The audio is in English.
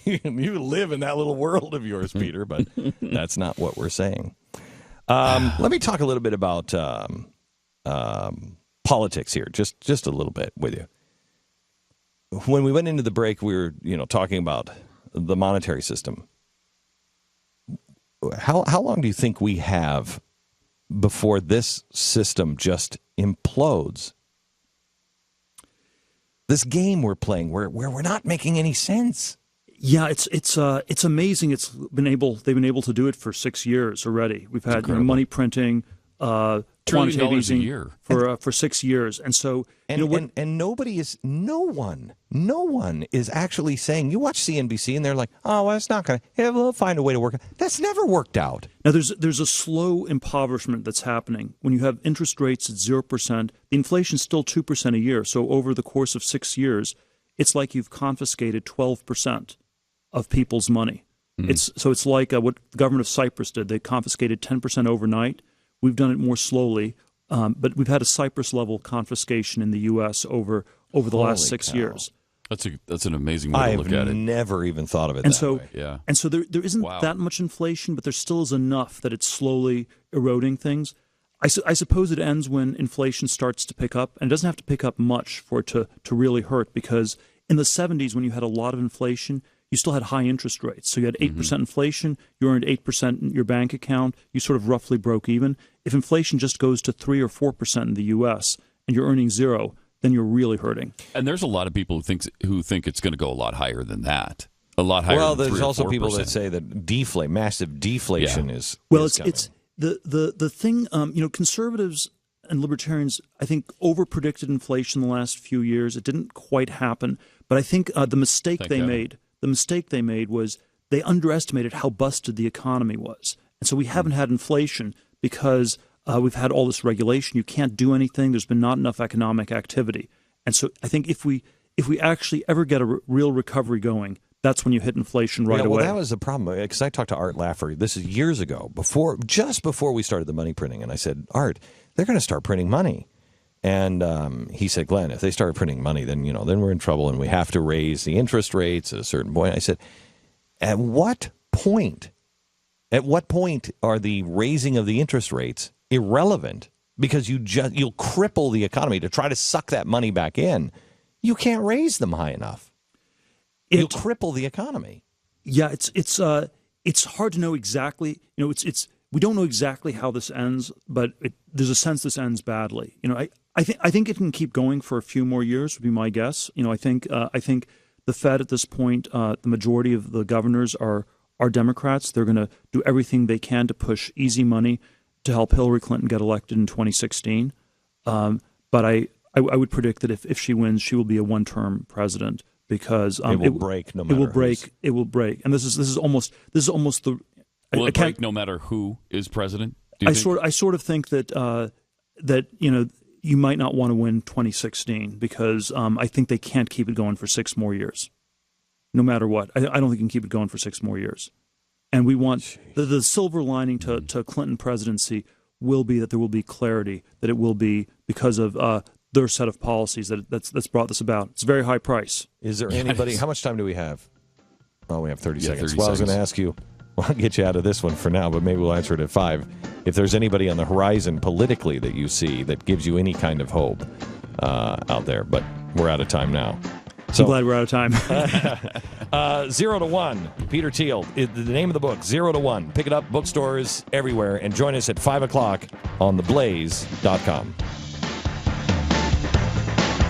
You live in that little world of yours, Peter, but that's not what we're saying. Let me talk a little bit about politics here, just a little bit with you. When we went into the break, we were talking about the monetary system. How long do you think we have before this system just implodes? This game we're playing, where we're not making any sense. Yeah, it's amazing. They've been able to do it for 6 years already. We've had money printing, quantitative easing for 6 years, and so no one is actually saying. You watch CNBC and they're like, oh, well, it's not going to. Yeah, we'll find a way to work it. That's never worked out. Now there's a slow impoverishment that's happening when you have interest rates at 0%. The inflation's still 2% a year. So over the course of 6 years, it's like you've confiscated 12% of people's money. It's like what the government of Cyprus did. They confiscated 10% overnight. We've done it more slowly, but we've had a Cyprus-level confiscation in the U.S. over the last 6 years. That's an amazing way to look at it. I've never even thought of it that way. Yeah. And so there isn't that much inflation, but there still is enough that it's slowly eroding things. I suppose it ends when inflation starts to pick up, and it doesn't have to pick up much for it to really hurt, because in the 70s, when you had a lot of inflation, you still had high interest rates. So you had 8% inflation, you earned 8% in your bank account, you sort of roughly broke even. If inflation just goes to 3 or 4% in the U.S. and you're earning zero, then you're really hurting. And there's a lot of people who think it's going to go a lot higher than that. A lot higher than 3 or 4%. Well, there's also people that say that massive deflation is it's the thing, conservatives and libertarians, I think, overpredicted inflation in the last few years. It didn't quite happen. But I think the mistake they made was they underestimated how busted the economy was. And so we haven't had inflation because we've had all this regulation. You can't do anything. There's been not enough economic activity. And so I think if we actually ever get a real recovery going, that's when you hit inflation right away. Well, that was the problem, because I talked to Art Laffer. This is years ago, just before we started the money printing. And I said, Art, they're going to start printing money. And he said, Glenn, if they start printing money, then we're in trouble and we have to raise the interest rates at a certain point. I said, at what point are the raising of the interest rates irrelevant? Because you'll cripple the economy to try to suck that money back in. You can't raise them high enough. You'll cripple the economy. Yeah, it's hard to know exactly. We don't know exactly how this ends, but there's a sense this ends badly. I think it can keep going for a few more years, would be my guess. I think the Fed at this point, the majority of the governors are Democrats. They're going to do everything they can to push easy money to help Hillary Clinton get elected in 2016. But I would predict that if she wins, she will be a one-term president, because it will break no matter. It will break, and this is almost the. Will it break no matter who is president? I sort of think that you might not want to win 2016, because I think they can't keep it going for 6 more years, no matter what. I don't think you can keep it going for 6 more years. And we want the silver lining to Clinton presidency will be that there will be clarity, that it will be because of their set of policies that's brought this about. It's a very high price. Is there anybody? How much time do we have? Oh, we have 30 seconds. 30 well, seconds. I was going to ask you. Well, I'll get you out of this one for now, but maybe we'll answer it at 5. If there's anybody on the horizon politically that you see that gives you any kind of hope out there, but we're out of time now. So, I'm glad we're out of time. 0 to 1. Peter Thiel. The name of the book, 0 to 1. Pick it up, bookstores everywhere, and join us at 5 o'clock on theblaze.com.